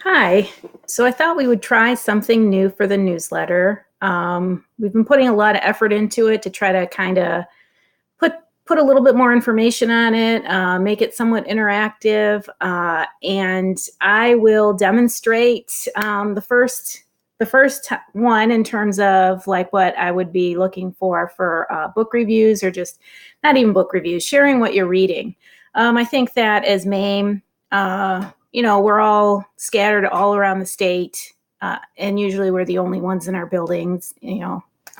Hi. So I thought we would try something new for the newsletter. We've been putting a lot of effort into it to try to kind of put a little bit more information on it, make it somewhat interactive, and I will demonstrate the first one in terms of like what I would be looking for book reviews, or just not even book reviews, sharing what you're reading. I think that as MAME, we're all scattered all around the state, and usually we're the only ones in our buildings,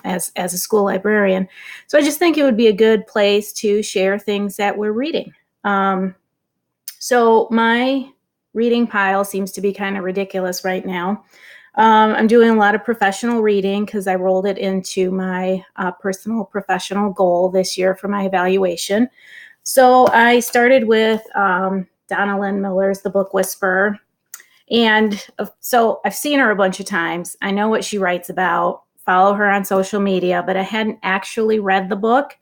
as a school librarian. So I just think it would be a good place to share things that we're reading. So my reading pile seems to be kind of ridiculous right now. I'm doing a lot of professional reading because I rolled it into my personal professional goal this year for my evaluation. So I started with Donna Lynn Miller's The Book Whisperer. And so I've seen her a bunch of times. I know what she writes about, follow her on social media, but I hadn't actually read the book.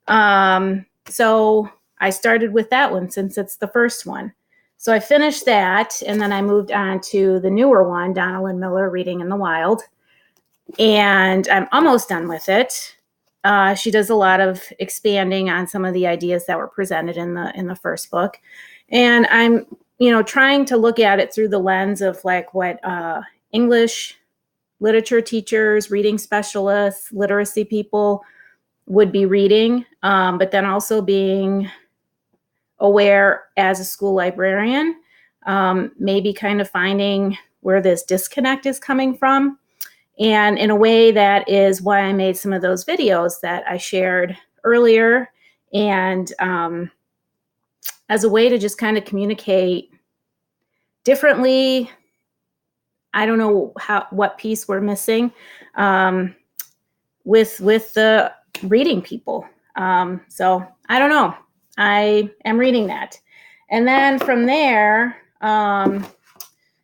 So I started with that one since it's the first one. So I finished that, and then I moved on to the newer one, Donna Lynn Miller, Reading in the Wild. And I'm almost done with it. She does a lot of expanding on some of the ideas that were presented in the first book. And I'm, trying to look at it through the lens of like what English literature teachers, reading specialists, literacy people would be reading, but then also being aware as a school librarian, maybe kind of finding where this disconnect is coming from. And in a way that is why I made some of those videos that I shared earlier, and as a way to just kind of communicate differently. I don't know what piece we're missing with the reading people. So I don't know. I am reading that. And then from there,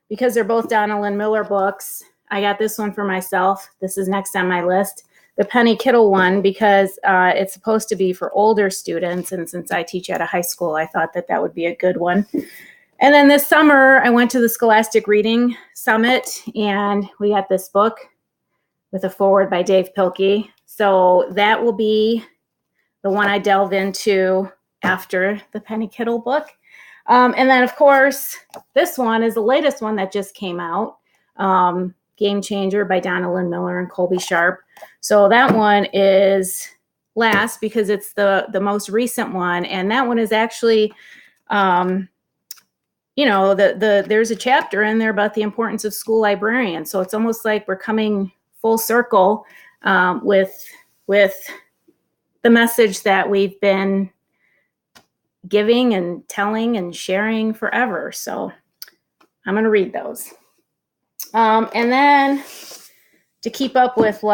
because they're both Donna Lynn Miller books, I got this one for myself. This is next on my list. The Penny Kettle one, because it's supposed to be for older students. And since I teach at a high school, I thought that would be a good one. And then this summer, I went to the Scholastic Reading Summit, and we got this book with a foreword by Dave Pilkey. So that will be the one I delve into after the Penny Kettle book. And then, of course, this one is the latest one that just came out, Game Changer by Donna Lynn Miller and Colby Sharp. So that one is last because it's the most recent one. And that one is actually, there's a chapter in there about the importance of school librarians. So it's almost like we're coming full circle with the message that we've been giving and telling and sharing forever. So I'm going to read those. And then to keep up with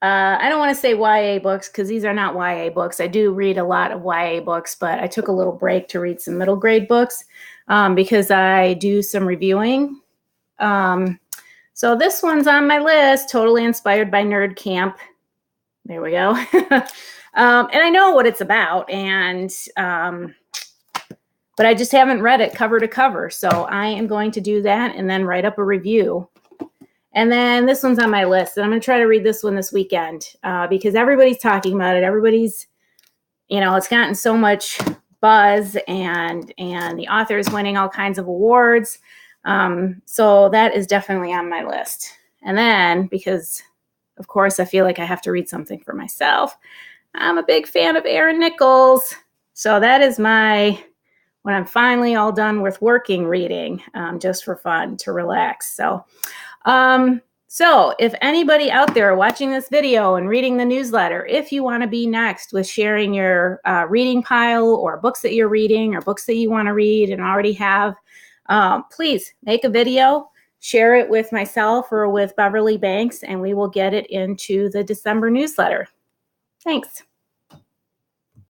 I don't want to say YA books because these are not YA books. I do read a lot of YA books, but I took a little break to read some middle grade books because I do some reviewing. So this one's on my list, totally inspired by Nerd Camp. There we go. And I know what it's about, but I just haven't read it cover to cover. So I am going to do that and then write up a review. And then this one's on my list, and I'm going to try to read this one this weekend because everybody's talking about it. Everybody's, it's gotten so much buzz, and the author is winning all kinds of awards. So that is definitely on my list. And then, because, of course, I feel like I have to read something for myself, I'm a big fan of Erin Nichols. So that is when I'm finally all done with working reading, just for fun, to relax. So if anybody out there watching this video and reading the newsletter, if you want to be next with sharing your reading pile or books that you're reading or books that you want to read and already have, please make a video, share it with myself or with Beverly Banks, and we will get it into the December newsletter. Thanks.